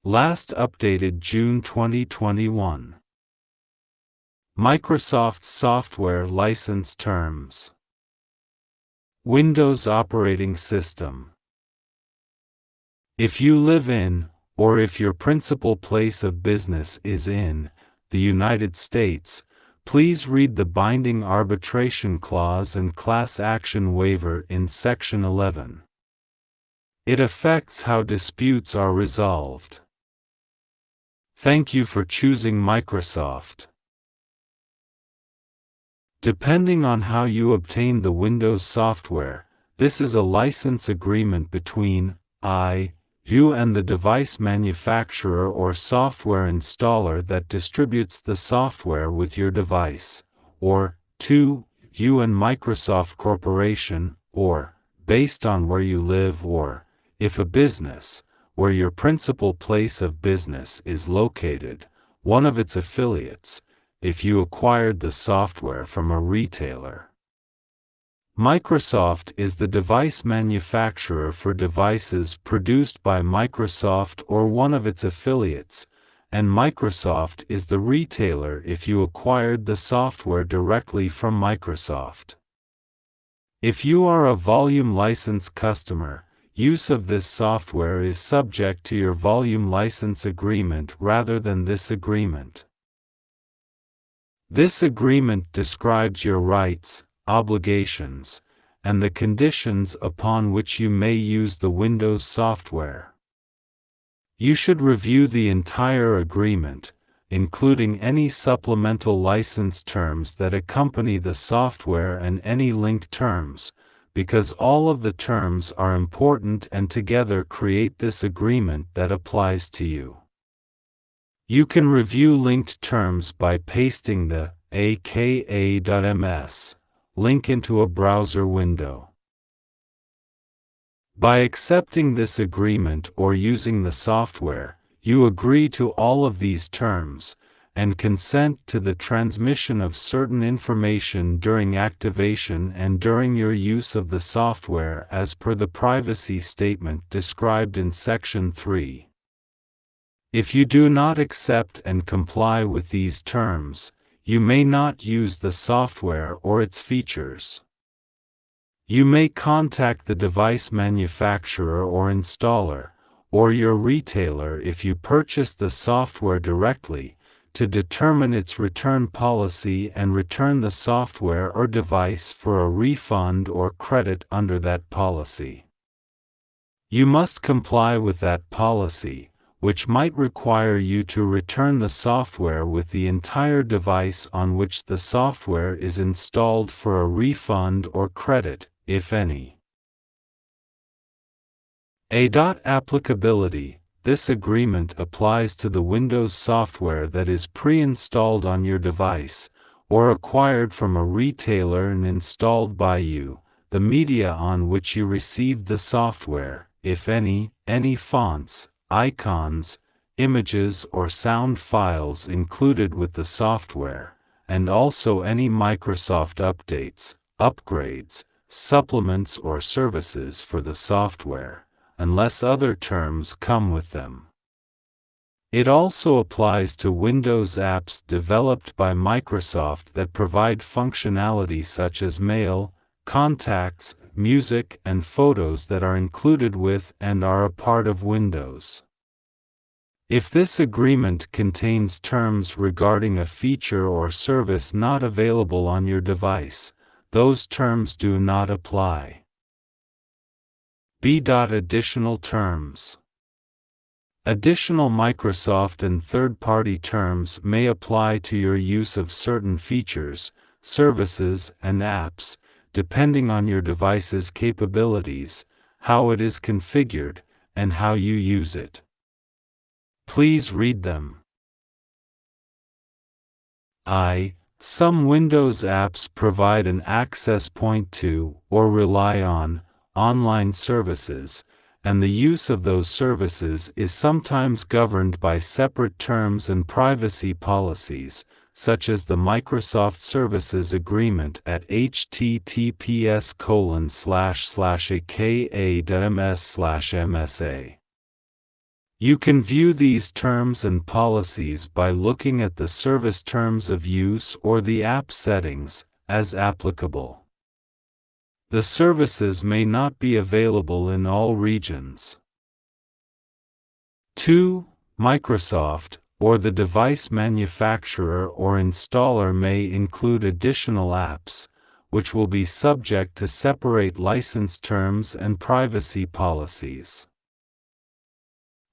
Last updated June 2021. Microsoft Software License Terms. Windows Operating System. If you live in, or if your principal place of business is in, the United States, please read the binding arbitration clause and class action waiver in Section 11. It affects how disputes are resolved. Thank you for choosing Microsoft. Depending on how you obtain the Windows software, this is a license agreement between you and the device manufacturer or software installer that distributes the software with your device, or you and Microsoft Corporation, or, based on where you live, or, if a business, where your principal place of business is located, one of its affiliates, if you acquired the software from a retailer. Microsoft is the device manufacturer for devices produced by Microsoft or one of its affiliates, and Microsoft is the retailer if you acquired the software directly from Microsoft. If you are a volume license customer, use of this software is subject to your volume license agreement rather than this agreement. This agreement describes your rights, obligations, and the conditions upon which you may use the Windows software. You should review the entire agreement, including any supplemental license terms that accompany the software and any linked terms, because all of the terms are important and together create this agreement that applies to you. You can review linked terms by pasting the aka.ms link into a browser window. By accepting this agreement or using the software, you agree to all of these terms, and consent to the transmission of certain information during activation and during your use of the software as per the privacy statement described in Section 3. If you do not accept and comply with these terms, you may not use the software or its features. You may contact the device manufacturer or installer, or your retailer if you purchase the software directly, to determine its return policy and return the software or device for a refund or credit under that policy. You must comply with that policy, which might require you to return the software with the entire device on which the software is installed for a refund or credit, if any. Applicability. This agreement applies to the Windows software that is pre-installed on your device, or acquired from a retailer and installed by you, the media on which you received the software, if any fonts, icons, images or sound files included with the software, and also any Microsoft updates, upgrades, supplements or services for the software, unless other terms come with them. It also applies to Windows apps developed by Microsoft that provide functionality such as mail, contacts, music, and photos that are included with and are a part of Windows. If this agreement contains terms regarding a feature or service not available on your device, those terms do not apply. Additional terms. Additional Microsoft and third-party terms may apply to your use of certain features, services, and apps, depending on your device's capabilities, how it is configured, and how you use it. Please read them. Some Windows apps provide an access point to, or rely on, online services, and the use of those services is sometimes governed by separate terms and privacy policies, such as the Microsoft Services Agreement at https://aka.ms/MSA. You can view these terms and policies by looking at the service terms of use or the app settings, as applicable. The services may not be available in all regions. 2. Microsoft, or the device manufacturer or installer may include additional apps, which will be subject to separate license terms and privacy policies.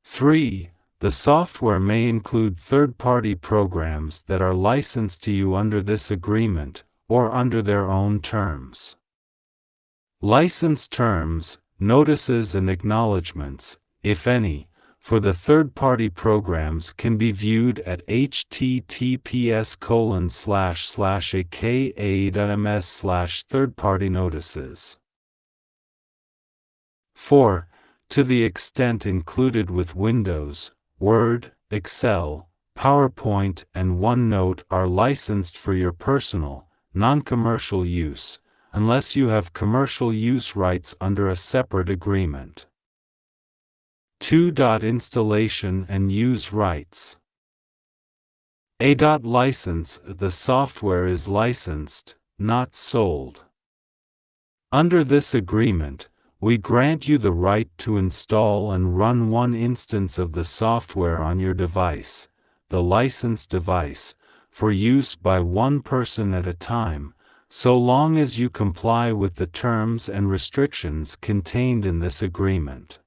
3. The software may include third-party programs that are licensed to you under this agreement, or under their own terms. License terms, notices and acknowledgments, if any, for the third-party programs can be viewed at https://aka.ms/thirdpartynotices. 4. To the extent included with Windows, Word, Excel, PowerPoint and OneNote are licensed for your personal, non-commercial use, unless you have commercial use rights under a separate agreement. 2. Installation and use rights. A. License. The software is licensed, not sold. Under this agreement, we grant you the right to install and run one instance of the software on your device, the licensed device, for use by one person at a time, so long as you comply with the terms and restrictions contained in this agreement.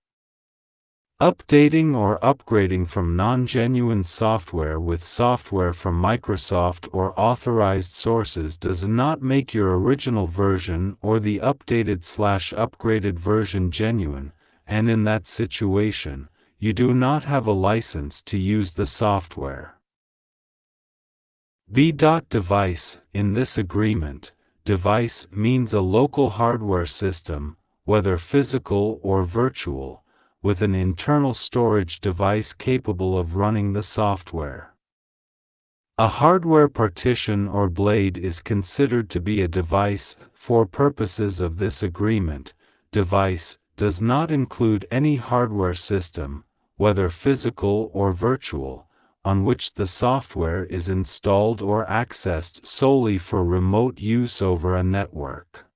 Updating or upgrading from non-genuine software with software from Microsoft or authorized sources does not make your original version or the updated/upgraded version genuine, and in that situation, you do not have a license to use the software. B. Device. In this agreement, device means a local hardware system, whether physical or virtual, with an internal storage device capable of running the software. A hardware partition or blade is considered to be a device. For purposes of this agreement, device does not include any hardware system, whether physical or virtual, on which the software is installed or accessed solely for remote use over a network.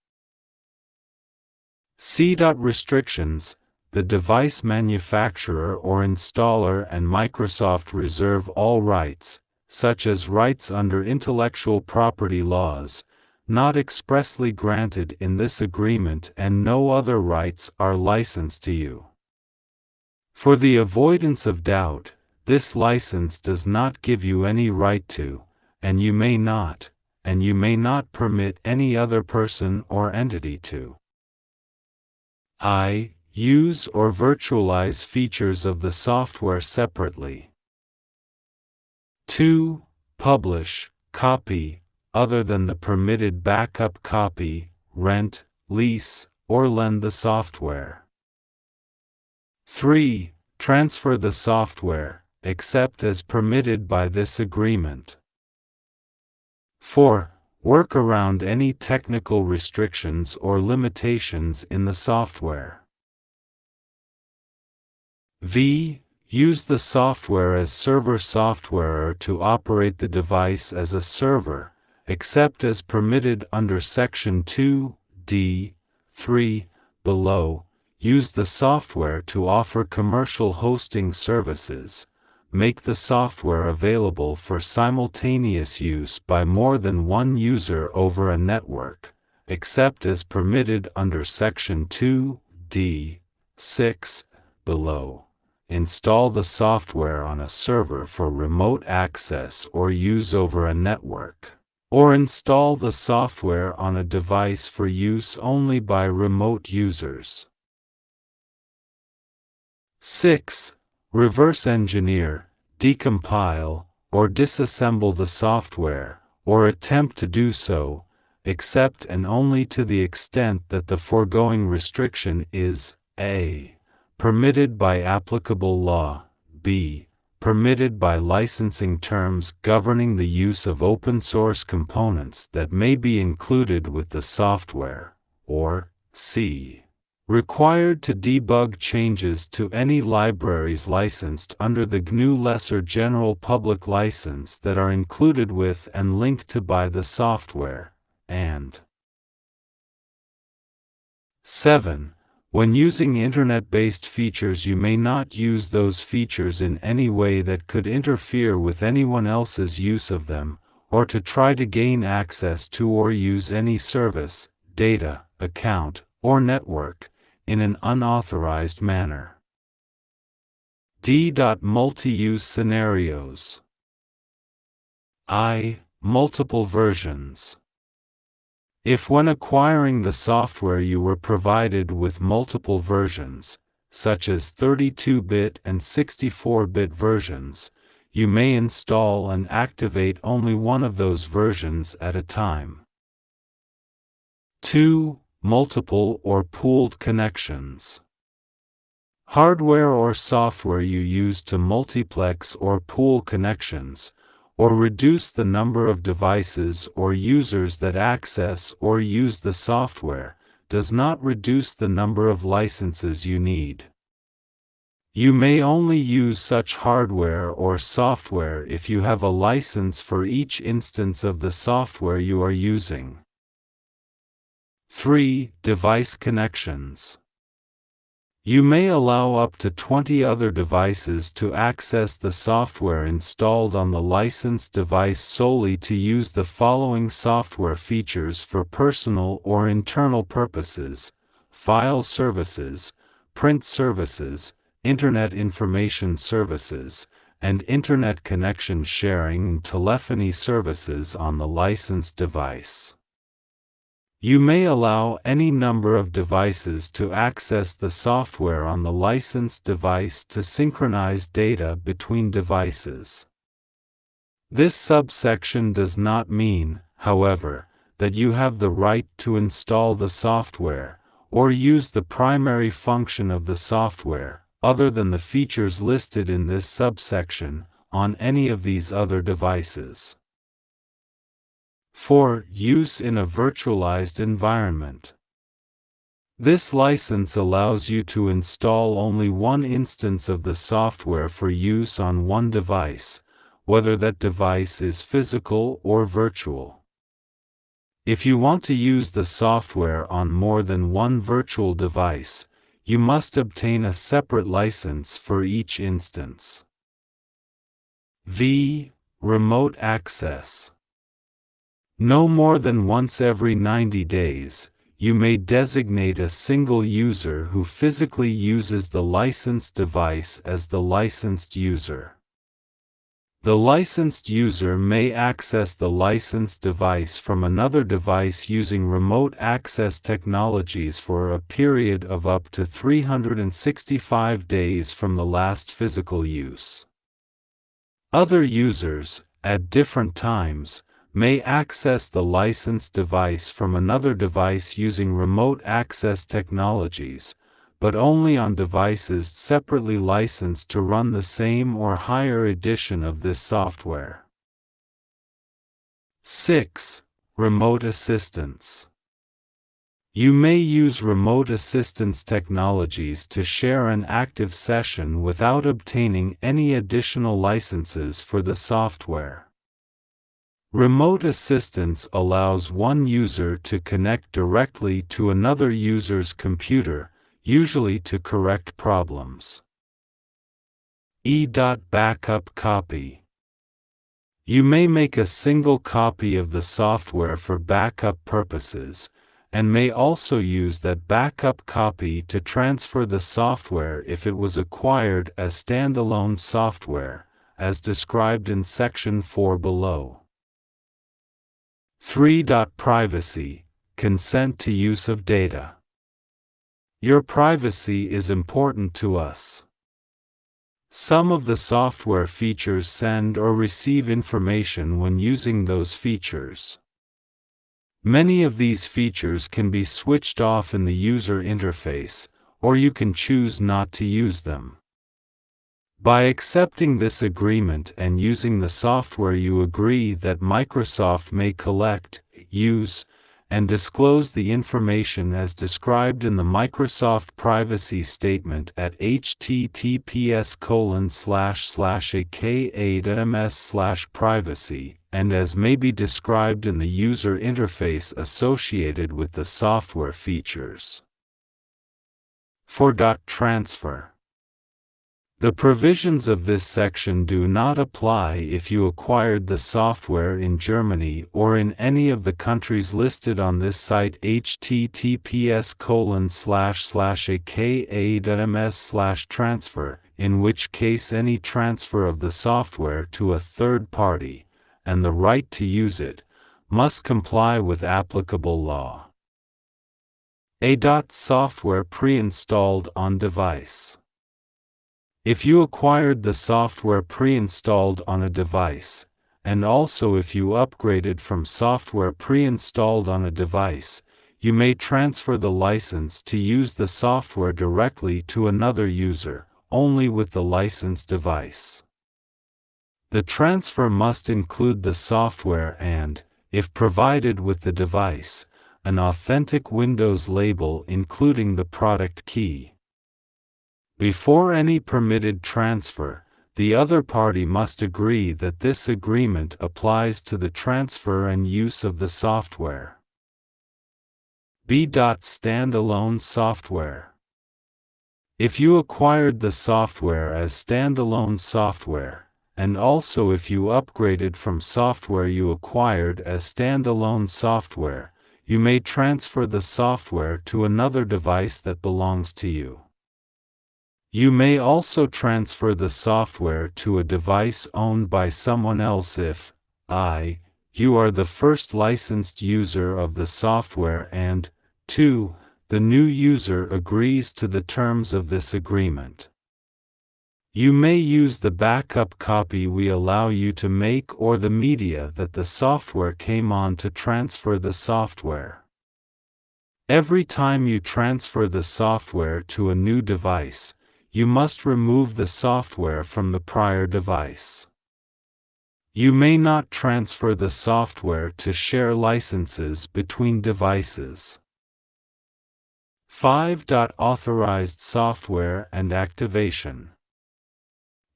C. Restrictions. The device manufacturer or installer and Microsoft reserve all rights, such as rights under intellectual property laws, not expressly granted in this agreement, and no other rights are licensed to you. For the avoidance of doubt, this license does not give you any right to, and you may not permit any other person or entity to use or virtualize features of the software separately. 2. Publish, copy, other than the permitted backup copy, rent, lease, or lend the software. 3. Transfer the software, except as permitted by this agreement. 4. Work around any technical restrictions or limitations in the software. V. Use the software as server software or to operate the device as a server, except as permitted under Section 2(d)(3) below. Use the software to offer commercial hosting services. Make the software available for simultaneous use by more than one user over a network, except as permitted under Section 2(d)(6) below. Install the software on a server for remote access or use over a network, or install the software on a device for use only by remote users. 6. Reverse engineer, decompile, or disassemble the software, or attempt to do so, except and only to the extent that the foregoing restriction is a. Permitted by applicable law, b. Permitted by licensing terms governing the use of open-source components that may be included with the software, or c. Required to debug changes to any libraries licensed under the GNU Lesser General Public License that are included with and linked to by the software, and 7. When using Internet-based features, you may not use those features in any way that could interfere with anyone else's use of them, or to try to gain access to or use any service, data, account, or network in an unauthorized manner. Multi-use scenarios. Multiple versions. If when acquiring the software you were provided with multiple versions, such as 32-bit and 64-bit versions, you may install and activate only one of those versions at a time. 2. Multiple or pooled connections. Hardware or software you use to multiplex or pool connections, or reduce the number of devices or users that access or use the software, does not reduce the number of licenses you need. You may only use such hardware or software if you have a license for each instance of the software you are using. 3. Device connections. You may allow up to 20 other devices to access the software installed on the licensed device solely to use the following software features for personal or internal purposes: file services, print services, Internet information services, and Internet connection sharing and telephony services on the licensed device. You may allow any number of devices to access the software on the licensed device to synchronize data between devices. This subsection does not mean, however, that you have the right to install the software, or use the primary function of the software, other than the features listed in this subsection, on any of these other devices. 4. Use in a virtualized environment. This license allows you to install only one instance of the software for use on one device, whether that device is physical or virtual. If you want to use the software on more than one virtual device, you must obtain a separate license for each instance. Remote access. No more than once every 90 days, you may designate a single user who physically uses the licensed device as the licensed user. The licensed user may access the licensed device from another device using remote access technologies for a period of up to 365 days from the last physical use. Other users, at different times, may access the licensed device from another device using remote access technologies, but only on devices separately licensed to run the same or higher edition of this software. 6. Remote assistance. You may use remote assistance technologies to share an active session without obtaining any additional licenses for the software. Remote assistance allows one user to connect directly to another user's computer, usually to correct problems. Backup copy. You may make a single copy of the software for backup purposes, and may also use that backup copy to transfer the software if it was acquired as standalone software, as described in Section 4 below. 3. Privacy, consent to use of data. Your privacy is important to us. Some of the software features send or receive information when using those features. Many of these features can be switched off in the user interface, or you can choose not to use them. By accepting this agreement and using the software, you agree that Microsoft may collect, use, and disclose the information as described in the Microsoft Privacy Statement at https://aka.ms/privacy, and as may be described in the user interface associated with the software features. For .transfer. The provisions of this section do not apply if you acquired the software in Germany or in any of the countries listed on this site https://aka.ms/transfer, in which case any transfer of the software to a third party, and the right to use it, must comply with applicable law. Software pre-installed on device. If you acquired the software pre-installed on a device, and also if you upgraded from software pre-installed on a device, you may transfer the license to use the software directly to another user, only with the licensed device. The transfer must include the software and, if provided with the device, an authentic Windows label including the product key. Before any permitted transfer, the other party must agree that this agreement applies to the transfer and use of the software. Standalone software. If you acquired the software as standalone software, and also if you upgraded from software you acquired as standalone software, you may transfer the software to another device that belongs to you. You may also transfer the software to a device owned by someone else if you are the first licensed user of the software and 2. The new user agrees to the terms of this agreement. You may use the backup copy we allow you to make or the media that the software came on to transfer the software. Every time you transfer the software to a new device, you must remove the software from the prior device. You may not transfer the software to share licenses between devices. 5. Authorized software and activation.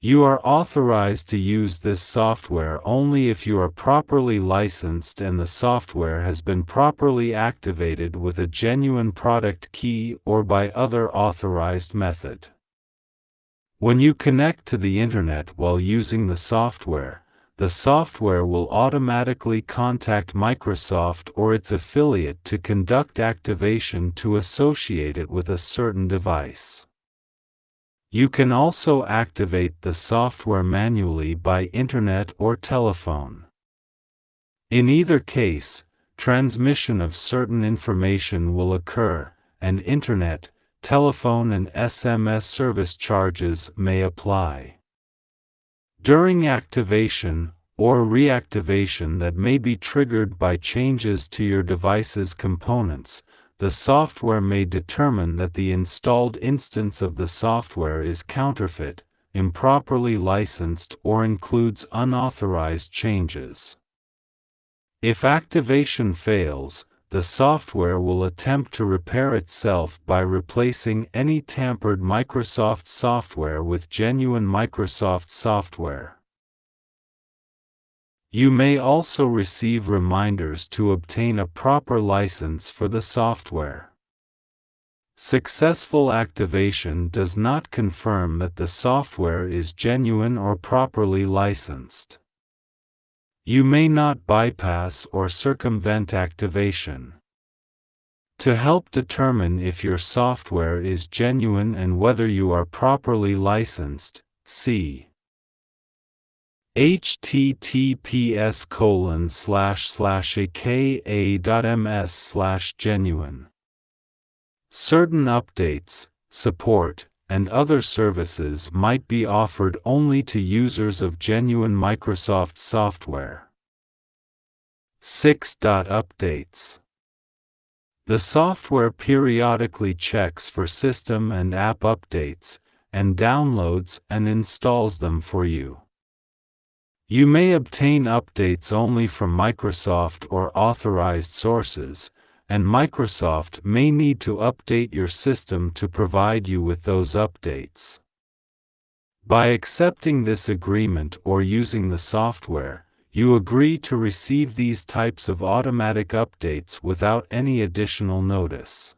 You are authorized to use this software only if you are properly licensed and the software has been properly activated with a genuine product key or by other authorized method. When you connect to the Internet while using the software will automatically contact Microsoft or its affiliate to conduct activation to associate it with a certain device. You can also activate the software manually by Internet or telephone. In either case, transmission of certain information will occur, and Internet, telephone and SMS service charges may apply. During activation or reactivation that may be triggered by changes to your device's components, the software may determine that the installed instance of the software is counterfeit, improperly licensed, or includes unauthorized changes. If activation fails, the software will attempt to repair itself by replacing any tampered Microsoft software with genuine Microsoft software. You may also receive reminders to obtain a proper license for the software. Successful activation does not confirm that the software is genuine or properly licensed. You may not bypass or circumvent activation. To help determine if your software is genuine and whether you are properly licensed, see https://aka.ms/genuine. Certain updates, support, and other services might be offered only to users of genuine Microsoft software. 6. Updates. The software periodically checks for system and app updates, and downloads and installs them for you. You may obtain updates only from Microsoft or authorized sources, and Microsoft may need to update your system to provide you with those updates. By accepting this agreement or using the software, you agree to receive these types of automatic updates without any additional notice.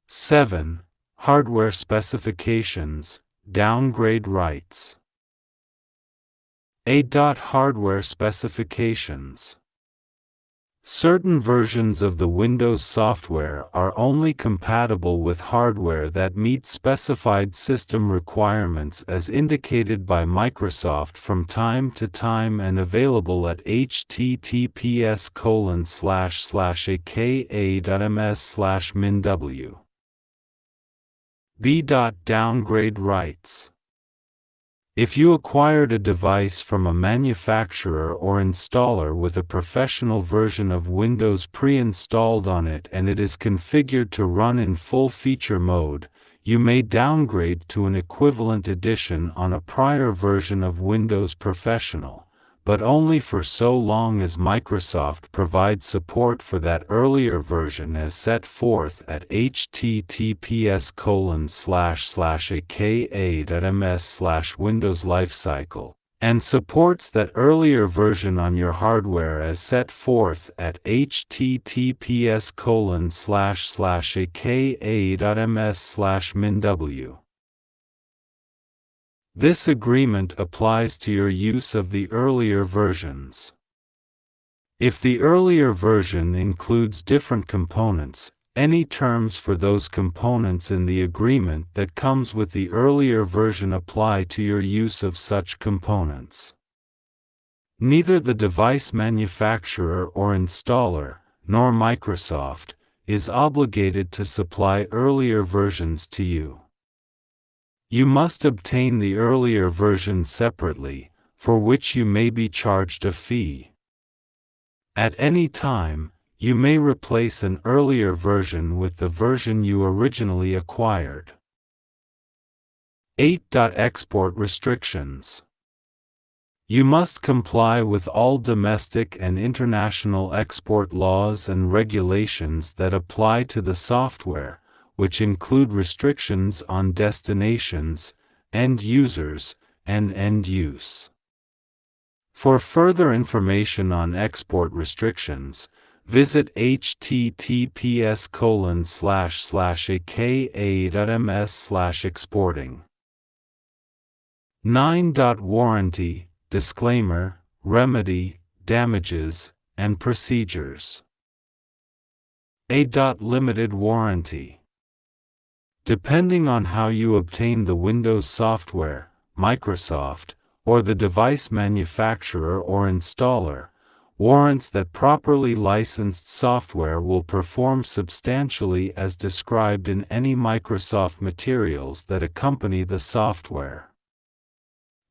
7. Hardware specifications, downgrade rights. Hardware specifications. Certain versions of the Windows software are only compatible with hardware that meets specified system requirements as indicated by Microsoft from time to time and available at https://aka.ms/minw. Downgrade rights. If you acquired a device from a manufacturer or installer with a professional version of Windows pre-installed on it and it is configured to run in full feature mode, you may downgrade to an equivalent edition on a prior version of Windows Professional, but only for so long as Microsoft provides support for that earlier version as set forth at https://aka.ms/Windows Lifecycle, and supports that earlier version on your hardware as set forth at https://aka.ms/minw. This agreement applies to your use of the earlier versions. If the earlier version includes different components, any terms for those components in the agreement that comes with the earlier version apply to your use of such components. Neither the device manufacturer or installer, nor Microsoft, is obligated to supply earlier versions to you. You must obtain the earlier version separately, for which you may be charged a fee. At any time, you may replace an earlier version with the version you originally acquired. 8. Export restrictions. You must comply with all domestic and international export laws and regulations that apply to the software, which include restrictions on destinations, end users, and end use. For further information on export restrictions, visit https://aka.ms/exporting. 9. Warranty, disclaimer, remedy, damages, and procedures. Limited warranty. Depending on how you obtain the Windows software, Microsoft, or the device manufacturer or installer, warrants that properly licensed software will perform substantially as described in any Microsoft materials that accompany the software.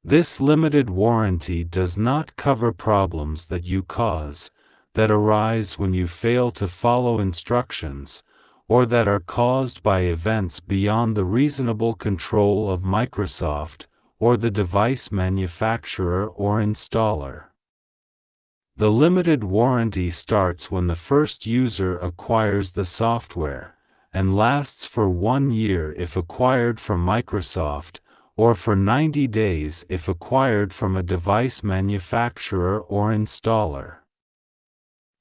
This limited warranty does not cover problems that you cause, that arise when you fail to follow instructions, or that are caused by events beyond the reasonable control of Microsoft, or the device manufacturer or installer. The limited warranty starts when the first user acquires the software, and lasts for 1 year if acquired from Microsoft, or for 90 days if acquired from a device manufacturer or installer.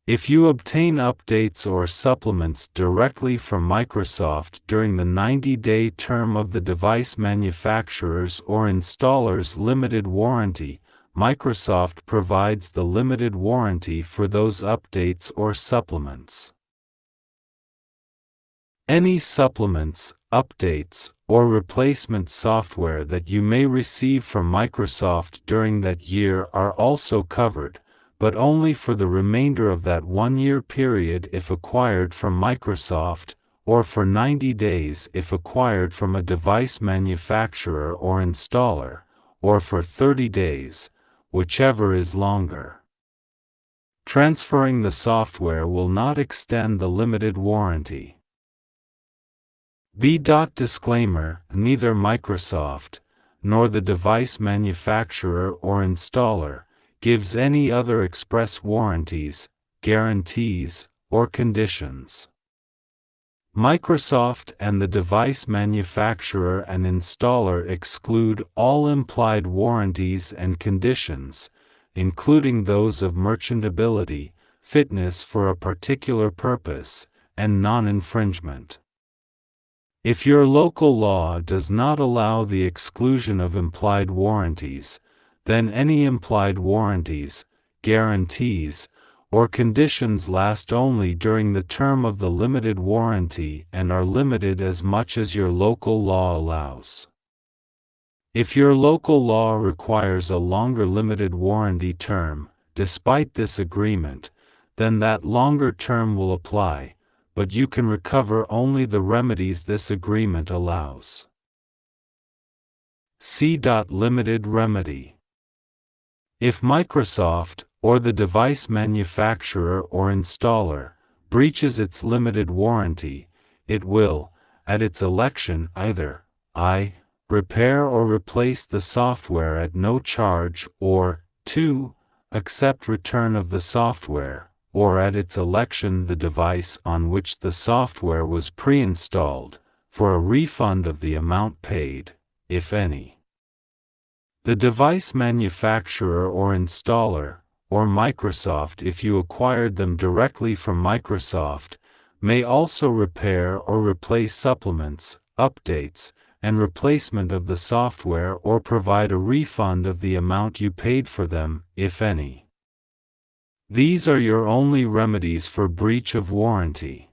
If you obtain updates or supplements directly from Microsoft during the 90-day term of the device manufacturer's or installer's limited warranty, Microsoft provides the limited warranty for those updates or supplements. Any supplements, updates, or replacement software that you may receive from Microsoft during that year are also covered, but only for the remainder of that 1-year period if acquired from Microsoft, or for 90 days if acquired from a device manufacturer or installer, or for 30 days, whichever is longer. Transferring the software will not extend the limited warranty. Disclaimer: neither Microsoft, nor the device manufacturer or installer, gives any other express warranties, guarantees, or conditions. Microsoft and the device manufacturer and installer exclude all implied warranties and conditions, including those of merchantability, fitness for a particular purpose, and non-infringement. If your local law does not allow the exclusion of implied warranties, then any implied warranties, guarantees, or conditions last only during the term of the limited warranty and are limited as much as your local law allows. If your local law requires a longer limited warranty term, despite this agreement, then that longer term will apply, but you can recover only the remedies this agreement allows. C.Limited remedy. If Microsoft, or the device manufacturer or installer, breaches its limited warranty, it will, at its election, either I. Repair or replace the software at no charge, or 2. Accept return of the software, or at its election the device on which the software was pre-installed, for a refund of the amount paid, if any. The device manufacturer or installer, or Microsoft if you acquired them directly from Microsoft, may also repair or replace supplements, updates, and replacement of the software or provide a refund of the amount you paid for them, if any. These are your only remedies for breach of warranty.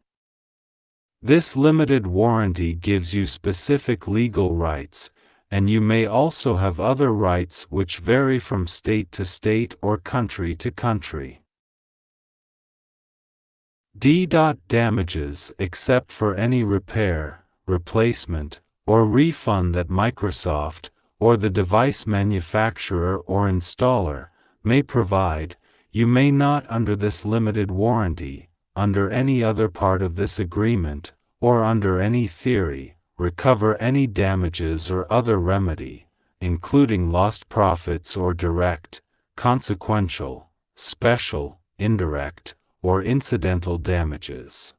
This limited warranty gives you specific legal rights, and you may also have other rights which vary from state to state or country to country. D. Damages except for any repair, replacement, or refund that Microsoft, or the device manufacturer or installer, may provide, you may not under this limited warranty, under any other part of this agreement, or under any theory, recover any damages or other remedy, including lost profits or direct, consequential, special, indirect, or incidental damages.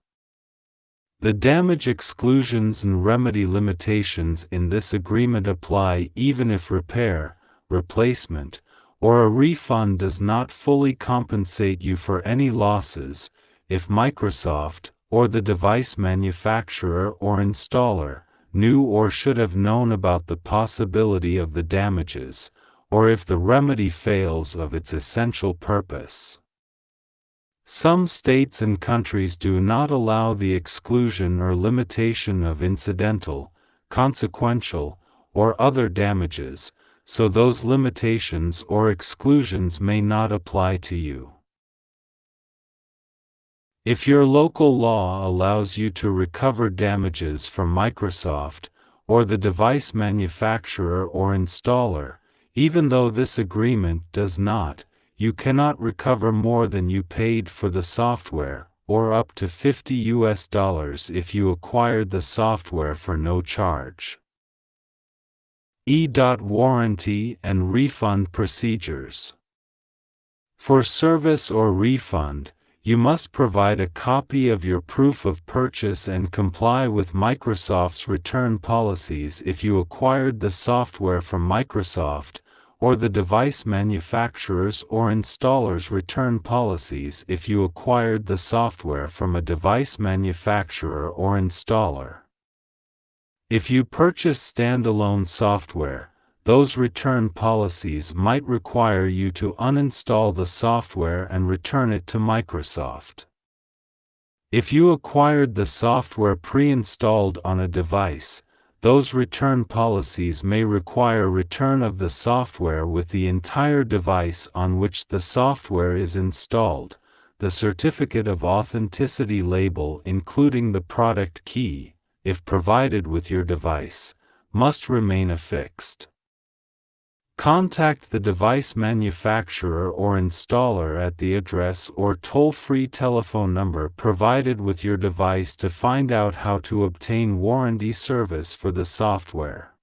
The damage exclusions and remedy limitations in this agreement apply even if repair, replacement, or a refund does not fully compensate you for any losses, if Microsoft, or the device manufacturer or installer, knew or should have known about the possibility of the damages, or if the remedy fails of its essential purpose. Some states and countries do not allow the exclusion or limitation of incidental, consequential, or other damages, so those limitations or exclusions may not apply to you. If your local law allows you to recover damages from Microsoft, or the device manufacturer or installer, even though this agreement does not, you cannot recover more than you paid for the software, or up to $50 if you acquired the software for no charge. E. Warranty and refund procedures. For service or refund, you must provide a copy of your proof of purchase and comply with Microsoft's return policies if you acquired the software from Microsoft, or the device manufacturer's or installer's return policies if you acquired the software from a device manufacturer or installer. If you purchase standalone software, those return policies might require you to uninstall the software and return it to Microsoft. If you acquired the software pre-installed on a device, those return policies may require return of the software with the entire device on which the software is installed, the certificate of authenticity label including the product key, if provided with your device, must remain affixed. Contact the device manufacturer or installer at the address or toll-free telephone number provided with your device to find out how to obtain warranty service for the software.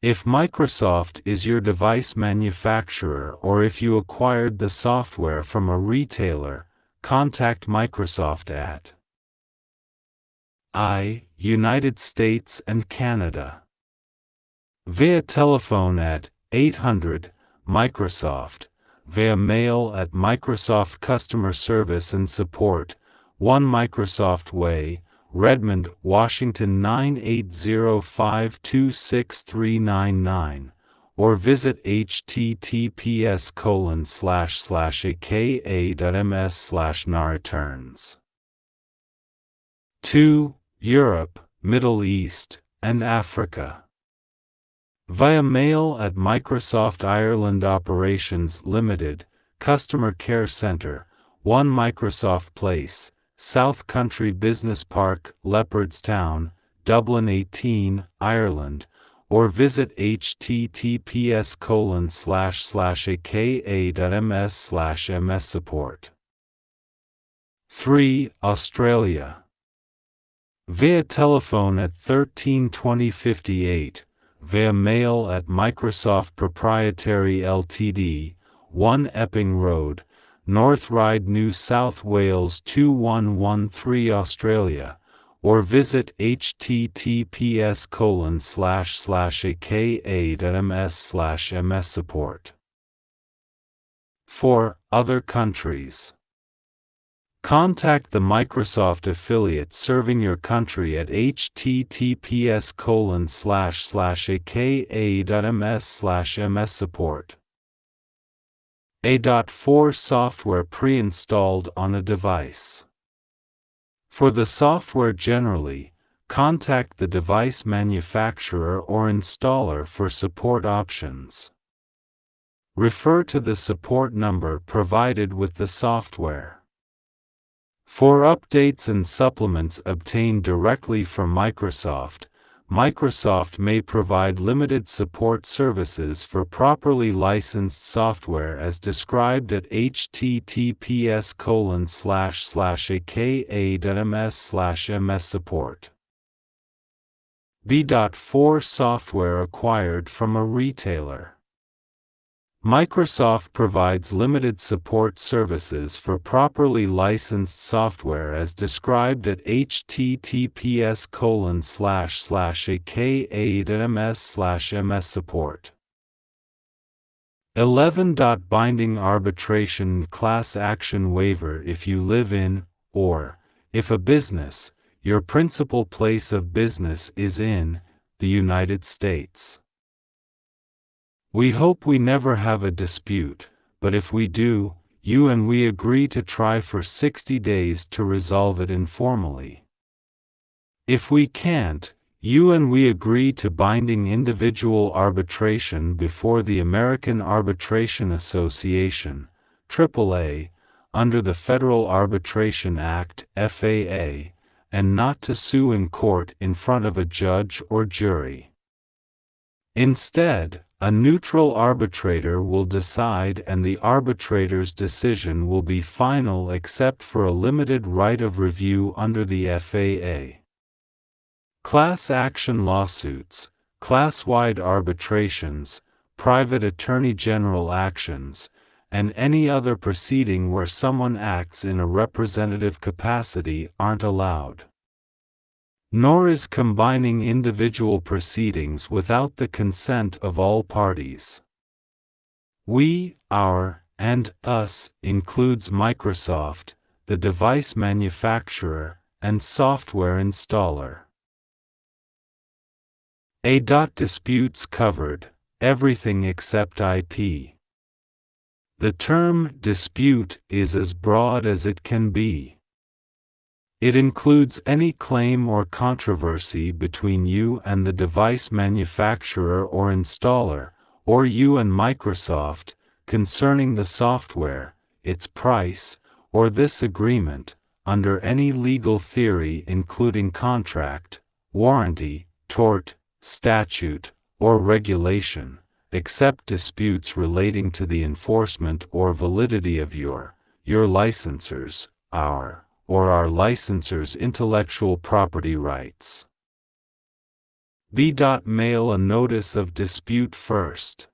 If Microsoft is your device manufacturer or if you acquired the software from a retailer, contact Microsoft at United States and Canada. Via telephone at 800 Microsoft. Via mail at Microsoft Customer Service and Support, 1 Microsoft Way, Redmond, Washington 980526399, or visit https://aka.ms/nreturns. 2. Europe, Middle East, and Africa. Via mail at Microsoft Ireland Operations Limited, Customer Care Centre, 1 Microsoft Place, South Country Business Park, Leopardstown, Dublin 18, Ireland, or visit https://aka.ms/mssupport. 3. Australia. Via telephone at 132058, via mail at Microsoft Proprietary Ltd, 1 Epping Road, North Ryde, New South Wales 2113 Australia, or visit https://aka.ms/mssupport. 4. Other countries. Contact the Microsoft affiliate serving your country at https://aka.ms/mssupport. A.4 Software pre-installed on a device. For the software generally, contact the device manufacturer or installer for support options. Refer to the support number provided with the software. For updates and supplements obtained directly from Microsoft, Microsoft may provide limited support services for properly licensed software as described at https://aka.ms/mssupport. B.4 Software acquired from a retailer. Microsoft provides limited support services for properly licensed software as described at https://aka.ms/mssupport. 11. Binding arbitration class action waiver. If you live in, or, if a business, your principal place of business is in, the United States. We hope we never have a dispute, but if we do, you and we agree to try for 60 days to resolve it informally. If we can't, you and we agree to binding individual arbitration before the American Arbitration Association, AAA, under the Federal Arbitration Act, FAA, and not to sue in court in front of a judge or jury. Instead, a neutral arbitrator will decide, and the arbitrator's decision will be final except for a limited right of review under the FAA. Class action lawsuits, class-wide arbitrations, private attorney general actions, and any other proceeding where someone acts in a representative capacity aren't allowed. Nor is combining individual proceedings without the consent of all parties. We, our, and us includes Microsoft, the device manufacturer, and software installer. A. Disputes covered, everything except IP. The term dispute is as broad as it can be. It includes any claim or controversy between you and the device manufacturer or installer, or you and Microsoft, concerning the software, its price, or this agreement, under any legal theory including contract, warranty, tort, statute, or regulation, except disputes relating to the enforcement or validity of your licensors, or our licensors' intellectual property rights. B. Mail a notice of dispute first.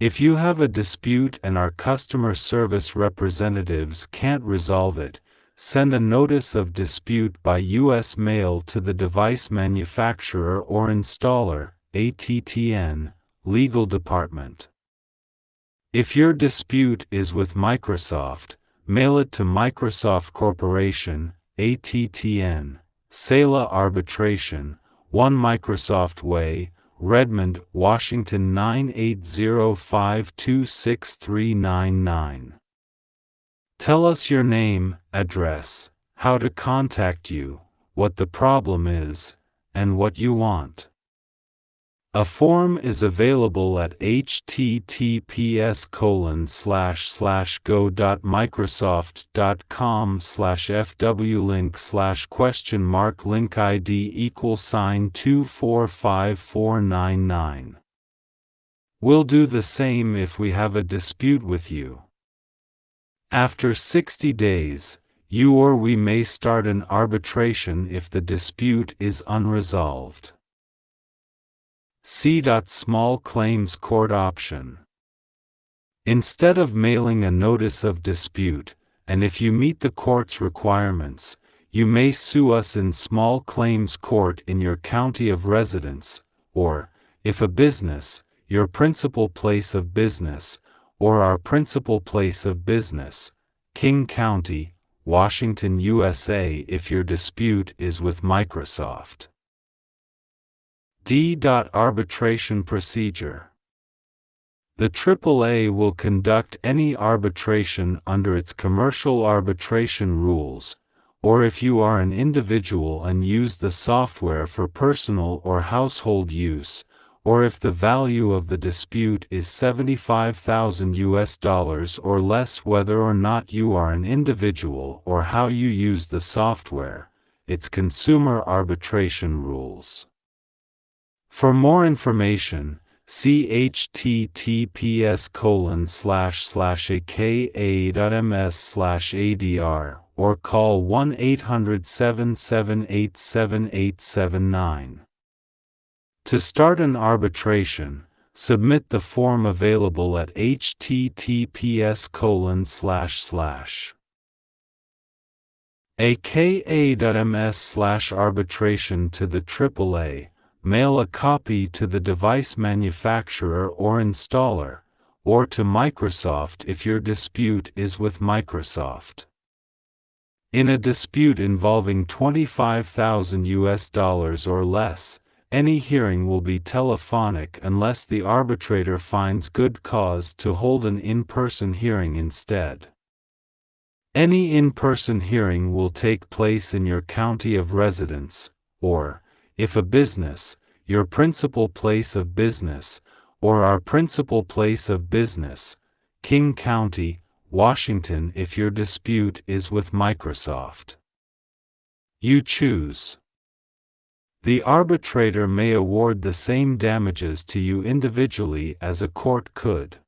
If you have a dispute and our customer service representatives can't resolve it, send a notice of dispute by U.S. mail to the device manufacturer or installer, ATTN, legal department. If your dispute is with Microsoft, mail it to Microsoft Corporation, ATTN, SALA Arbitration, 1 Microsoft Way, Redmond, Washington 980526399. Tell us your name, address, how to contact you, what the problem is, and what you want. A form is available at https://go.microsoft.com/fwlink/?link ID =2454499. We'll do the same if we have a dispute with you. After 60 days, you or we may start an arbitration if the dispute is unresolved. Small claims court option. Instead of mailing a notice of dispute, and if you meet the court's requirements, you may sue us in small claims court in your county of residence, or, if a business, your principal place of business, or our principal place of business, King County, Washington, USA if your dispute is with Microsoft. Arbitration procedure. The AAA will conduct any arbitration under its commercial arbitration rules, or if you are an individual and use the software for personal or household use, or if the value of the dispute is $75,000 or less, whether or not you are an individual or how you use the software, its consumer arbitration rules. For more information, see https://aka.ms/adr or call 1-800-778-7879. To start an arbitration, submit the form available at https://aka.ms/arbitration to the AAA. Mail a copy to the device manufacturer or installer, or to Microsoft if your dispute is with Microsoft. In a dispute involving $25,000 or less, any hearing will be telephonic unless the arbitrator finds good cause to hold an in-person hearing instead. Any in-person hearing will take place in your county of residence, or, if a business, your principal place of business, or our principal place of business, King County, Washington if your dispute is with Microsoft. You choose. The arbitrator may award the same damages to you individually as a court could.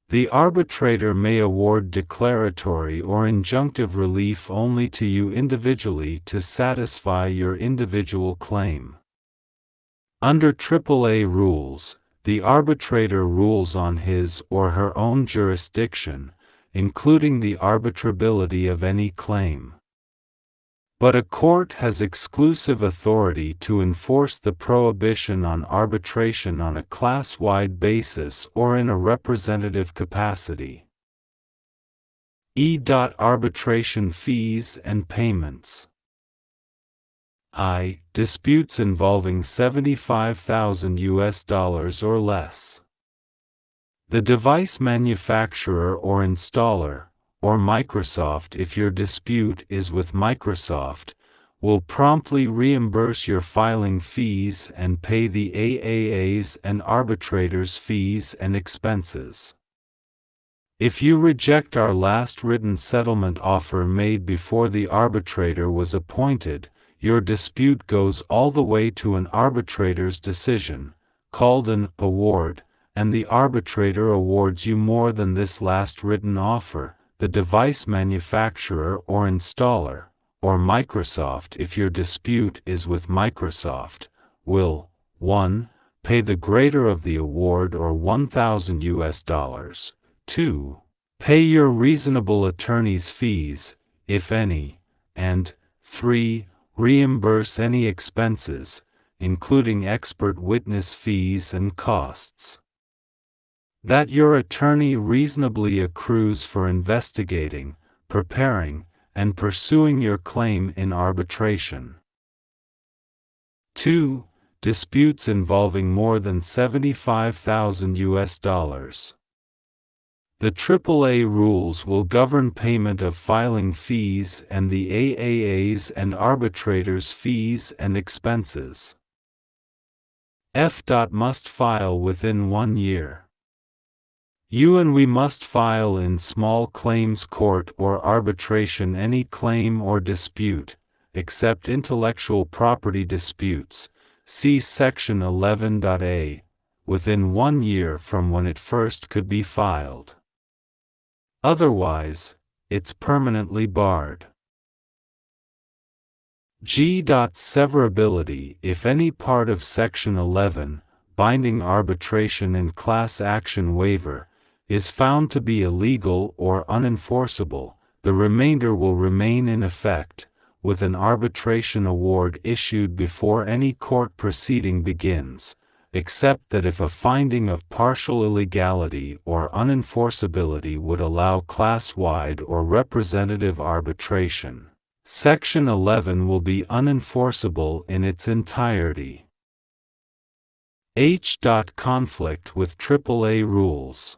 The arbitrator may award declaratory or injunctive relief only to you individually to satisfy your individual claim. Under AAA rules, the arbitrator rules on his or her own jurisdiction, including the arbitrability of any claim. But a court has exclusive authority to enforce the prohibition on arbitration on a class-wide basis or in a representative capacity. Arbitration fees and payments. Disputes involving $75,000 or less. The device manufacturer or installer, or Microsoft if your dispute is with Microsoft, will promptly reimburse your filing fees and pay the AAA's and arbitrators' fees and expenses. If you reject our last written settlement offer made before the arbitrator was appointed, your dispute goes all the way to an arbitrator's decision, called an award, and the arbitrator awards you more than this last written offer. The device manufacturer or installer, or Microsoft if your dispute is with Microsoft, will 1. pay the greater of the award or $1,000. 2. Pay your reasonable attorney's fees, if any, and 3. Reimburse any expenses, including expert witness fees and costs, that your attorney reasonably accrues for investigating, preparing, and pursuing your claim in arbitration. 2. Disputes involving more than $75,000. The AAA rules will govern payment of filing fees and the AAA's and arbitrators' fees and expenses. F. Must file within 1 year. You and we must file in small claims court or arbitration any claim or dispute, except intellectual property disputes, see Section 11.a, within 1 year from when it first could be filed. Otherwise, it's permanently barred. G. Severability. If any part of Section 11, binding arbitration and class action waiver, is found to be illegal or unenforceable, the remainder will remain in effect, with an arbitration award issued before any court proceeding begins, except that if a finding of partial illegality or unenforceability would allow class-wide or representative arbitration, Section 11 will be unenforceable in its entirety. H. Conflict with AAA rules.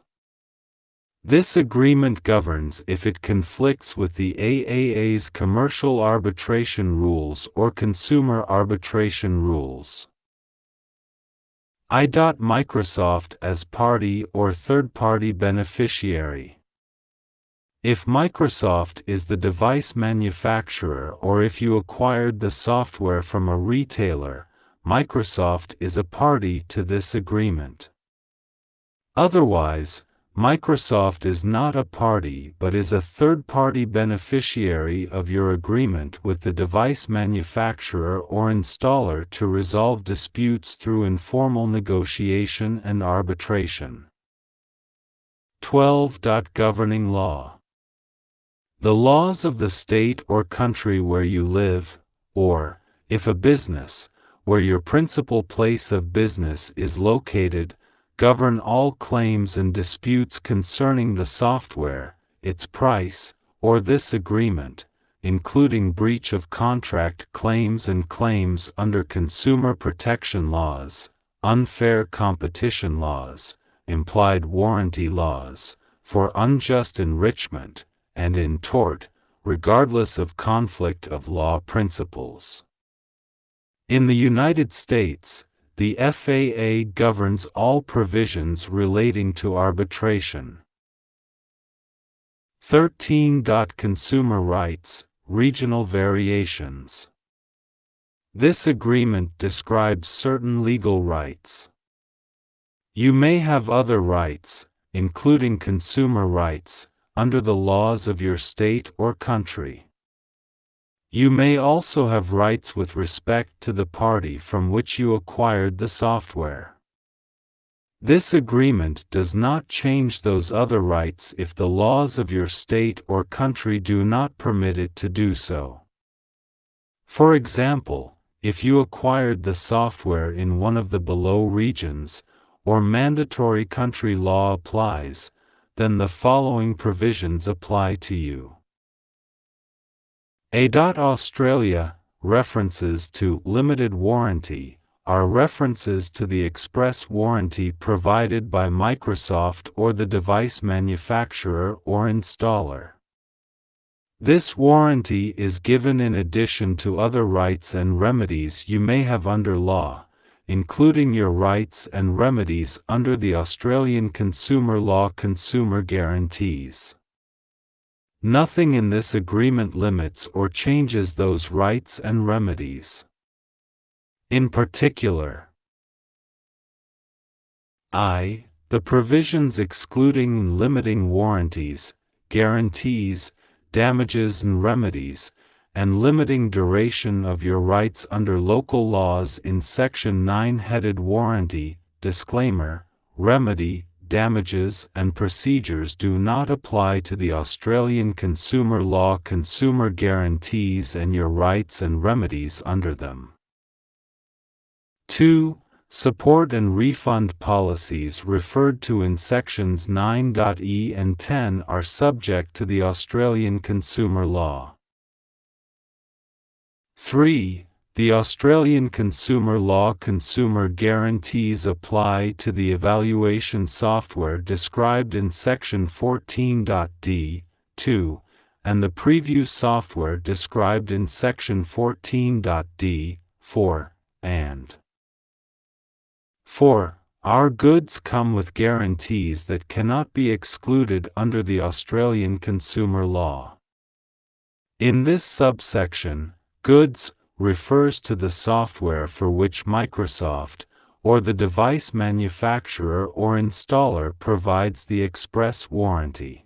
This agreement governs if it conflicts with the AAA's commercial arbitration rules or consumer arbitration rules. I. Microsoft as party or third-party beneficiary. If Microsoft is the device manufacturer or if you acquired the software from a retailer, Microsoft is a party to this agreement. Otherwise, Microsoft is not a party but is a third-party beneficiary of your agreement with the device manufacturer or installer to resolve disputes through informal negotiation and arbitration. 12. Governing law. The laws of the state or country where you live, or, if a business, where your principal place of business is located, govern all claims and disputes concerning the software, its price, or this agreement, including breach of contract claims and claims under consumer protection laws, unfair competition laws, implied warranty laws, for unjust enrichment, and in tort, regardless of conflict of law principles. In the United States, the FAA governs all provisions relating to arbitration. 13. Consumer rights, regional variations. This agreement describes certain legal rights. You may have other rights, including consumer rights, under the laws of your state or country. You may also have rights with respect to the party from which you acquired the software. This agreement does not change those other rights if the laws of your state or country do not permit it to do so. For example, if you acquired the software in one of the below regions, or mandatory country law applies, then the following provisions apply to you. Australia, references to limited warranty, are references to the express warranty provided by Microsoft or the device manufacturer or installer. This warranty is given in addition to other rights and remedies you may have under law, including your rights and remedies under the Australian consumer law consumer guarantees. Nothing in this agreement limits or changes those rights and remedies. In particular, I. The provisions excluding and limiting warranties, guarantees, damages and remedies, and limiting duration of your rights under local laws in Section 9 headed Warranty, Disclaimer, Remedy, Damages and procedures do not apply to the Australian consumer law consumer guarantees and your rights and remedies under them. 2. Support and refund policies referred to in Sections 9.e and 10 are subject to the Australian consumer law. 3. The Australian consumer law consumer guarantees apply to the evaluation software described in Section 14.d.2, and the preview software described in Section 14.d.4, and 4. Our goods come with guarantees that cannot be excluded under the Australian consumer law. In this subsection, goods refers to the software for which Microsoft, or the device manufacturer or installer provides the express warranty.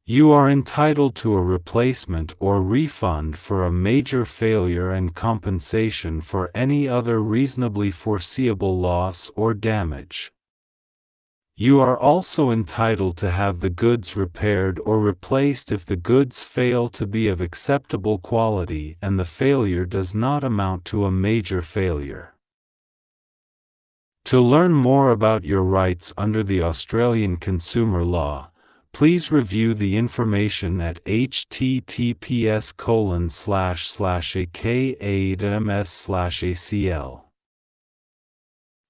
You are entitled to a replacement or refund for a major failure and compensation for any other reasonably foreseeable loss or damage. You are also entitled to have the goods repaired or replaced if the goods fail to be of acceptable quality and the failure does not amount to a major failure. To learn more about your rights under the Australian consumer law, please review the information at https://aka.ms/acl.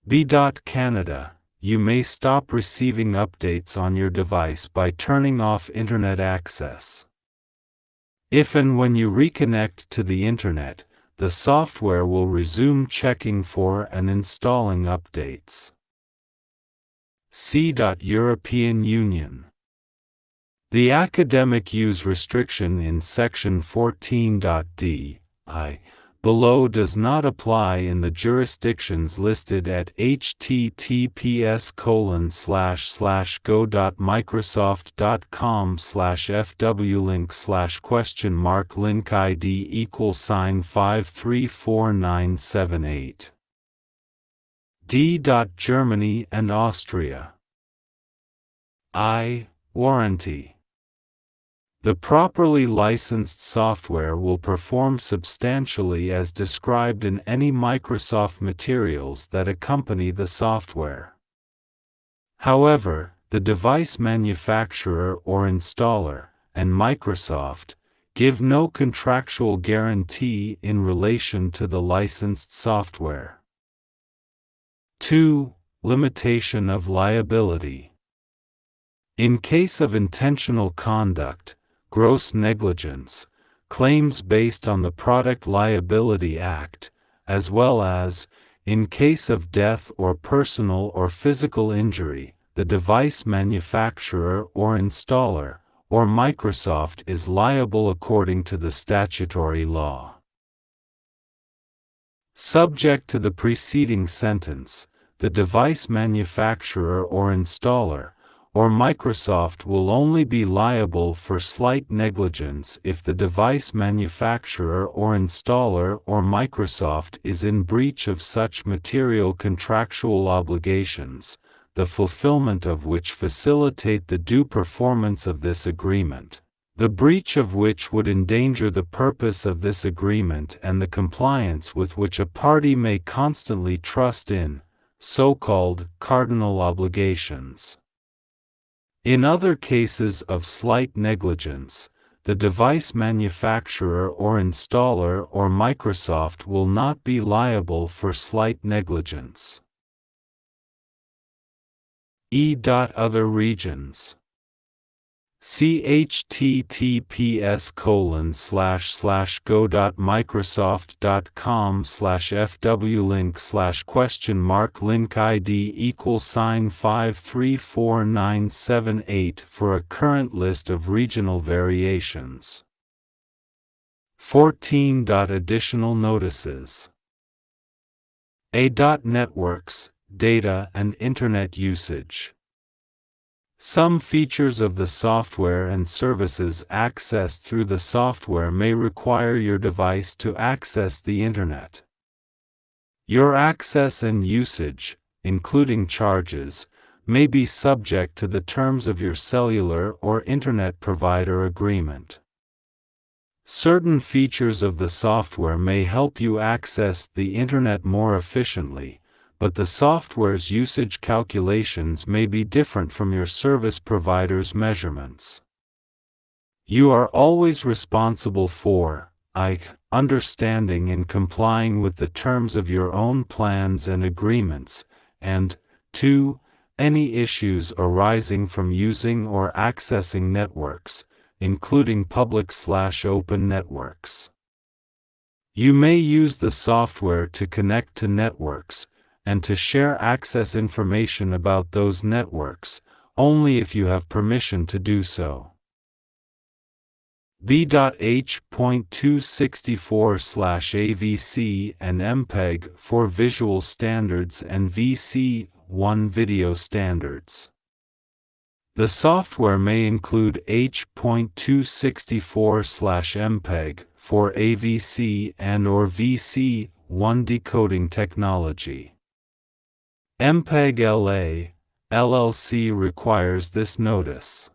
B.Canada. You may stop receiving updates on your device by turning off Internet access. If and when you reconnect to the Internet, the software will resume checking for and installing updates. C. European Union. The academic use restriction in Section 14.d.I. below does not apply in the jurisdictions listed at https://go.microsoft.com/fwlink/?link ID =5349778. D. Germany and Austria. I. Warranty. The properly licensed software will perform substantially as described in any Microsoft materials that accompany the software. However, the device manufacturer or installer, and Microsoft, give no contractual guarantee in relation to the licensed software. 2. Limitation of liability. In case of intentional conduct, gross negligence, claims based on the Product Liability Act, as well as, in case of death or personal or physical injury, the device manufacturer or installer, or Microsoft is liable according to the statutory law. Subject to the preceding sentence, the device manufacturer or installer, or Microsoft will only be liable for slight negligence if the device manufacturer or installer or Microsoft is in breach of such material contractual obligations, the fulfillment of which facilitate the due performance of this agreement, the breach of which would endanger the purpose of this agreement and the compliance with which a party may constantly trust in, so-called cardinal obligations. In other cases of slight negligence, the device manufacturer or installer or Microsoft will not be liable for slight negligence. E. Other regions. See https://go.microsoft.com/fwlink/?link ID =5349778 for a current list of regional variations. 14. Additional notices. A. Networks, data and Internet usage. Some features of the software and services accessed through the software may require your device to access the Internet. Your access and usage, including charges, may be subject to the terms of your cellular or Internet provider agreement. Certain features of the software may help you access the Internet more efficiently, but the software's usage calculations may be different from your service provider's measurements. You are always responsible for understanding and complying with the terms of your own plans and agreements, and 2. Any issues arising from using or accessing networks, including public/open networks. You may use the software to connect to networks, and to share access information about those networks, only if you have permission to do so. B.H.264/AVC and MPEG for visual standards and VC1 video standards. The software may include H.264/MPEG for AVC and/or VC1 decoding technology. MPEG-LA, LLC requires this notice.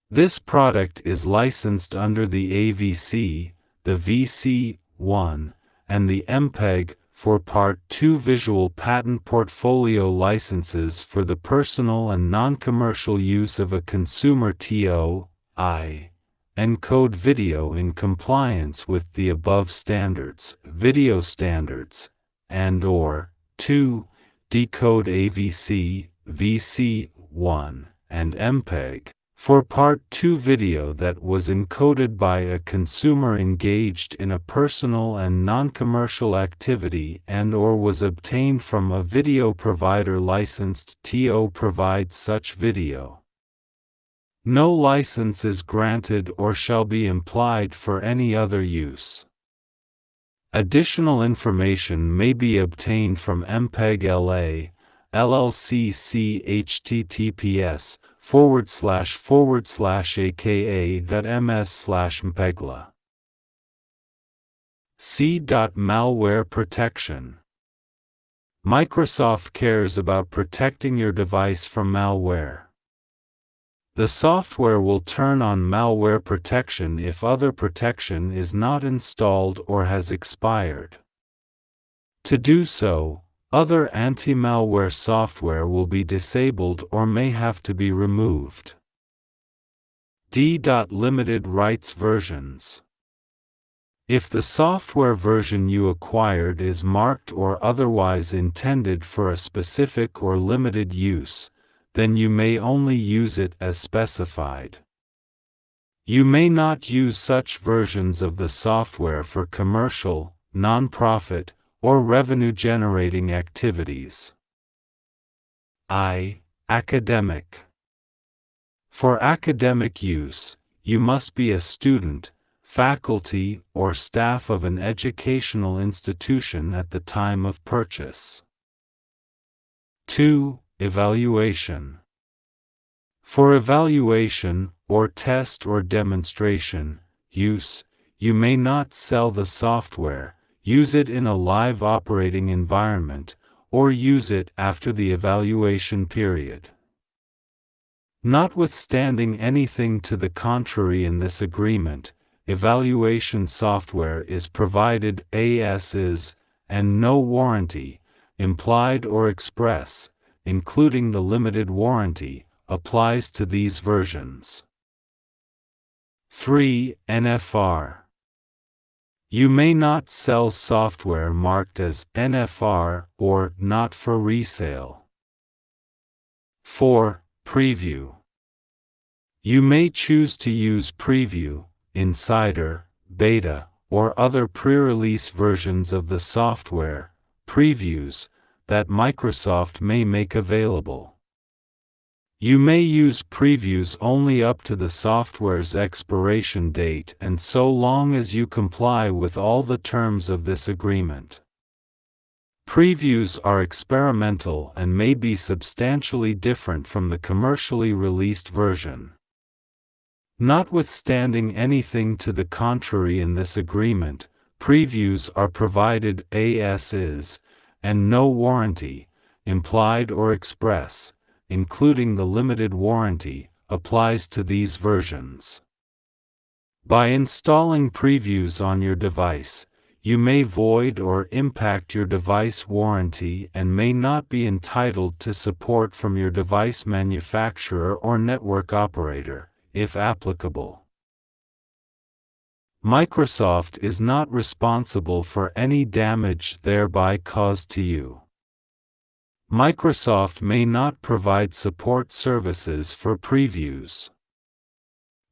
This product is licensed under the AVC, the VC1, and the MPEG for Part 2 Visual Patent Portfolio licenses for the personal and non-commercial use of a consumer TOI encode video in compliance with the above standards, video standards, and/or 2. Decode AVC, VC1, and MPEG for Part 2 video that was encoded by a consumer engaged in a personal and non-commercial activity and/or was obtained from a video provider licensed to provide such video. No license is granted or shall be implied for any other use. Additional information may be obtained from MPEG-LA, LLC https://aka.ms/mpegla. C.Malware protection. Microsoft cares about protecting your device from malware. The software will turn on malware protection if other protection is not installed or has expired. To do so, other anti-malware software will be disabled or may have to be removed. D.Limited rights versions. If the software version you acquired is marked or otherwise intended for a specific or limited use, then you may only use it as specified. You may not use such versions of the software for commercial, non-profit, or revenue-generating activities. Academic. For academic use, you must be a student, faculty, or staff of an educational institution at the time of purchase. 2. Evaluation. For evaluation, or test or demonstration, use, you may not sell the software, use it in a live operating environment, or use it after the evaluation period. Notwithstanding anything to the contrary in this agreement, evaluation software is provided as is, and no warranty, implied or express, including the limited warranty, applies to these versions. 3. NFR. You may not sell software marked as NFR or not for resale. 4. Preview. You may choose to use Preview, Insider, Beta, or other pre-release versions of the software, previews, that Microsoft may make available. You may use previews only up to the software's expiration date and so long as you comply with all the terms of this agreement. Previews are experimental and may be substantially different from the commercially released version. Notwithstanding anything to the contrary in this agreement, previews are provided as is, and no warranty, implied or express, including the limited warranty, applies to these versions. By installing previews on your device, you may void or impact your device warranty and may not be entitled to support from your device manufacturer or network operator, if applicable. Microsoft is not responsible for any damage thereby caused to you. Microsoft may not provide support services for previews.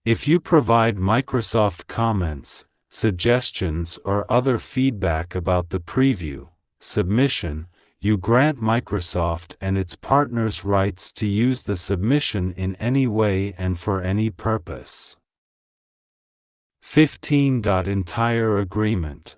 If you provide Microsoft comments, suggestions or other feedback about the preview submission, you grant Microsoft and its partners rights to use the submission in any way and for any purpose. 15. Entire agreement.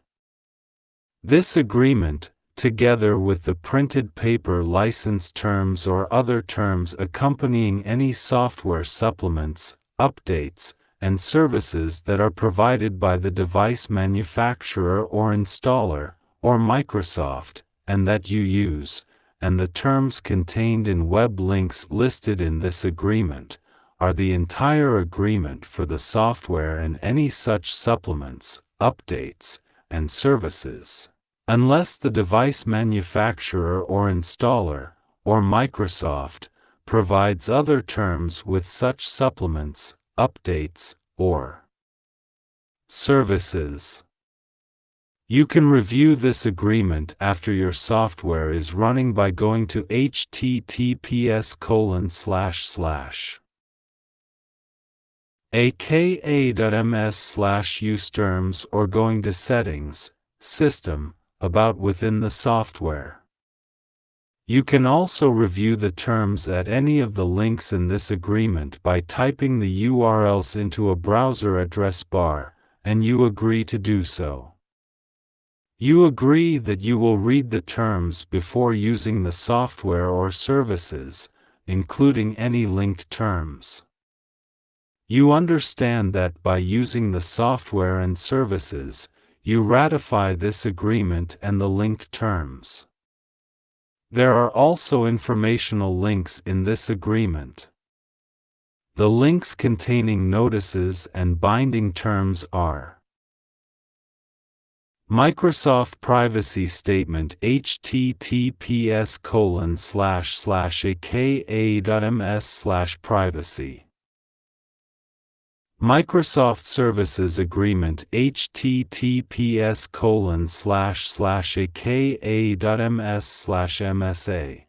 This agreement, together with the printed paper license terms or other terms accompanying any software supplements, updates, and services that are provided by the device manufacturer or installer, or Microsoft, and that you use, and the terms contained in web links listed in this agreement, are the entire agreement for the software and any such supplements, updates, and services, unless the device manufacturer or installer, or Microsoft, provides other terms with such supplements, updates, or services. You can review this agreement after your software is running by going to https://aka.ms/userterms or going to Settings, System, About within the software. You can also review the terms at any of the links in this agreement by typing the URLs into a browser address bar, and you agree to do so. You agree that you will read the terms before using the software or services, including any linked terms. You understand that by using the software and services, you ratify this agreement and the linked terms. There are also informational links in this agreement. The links containing notices and binding terms are: Microsoft Privacy Statement https://aka.ms/privacy. Microsoft Services Agreement https://aka.ms/msa.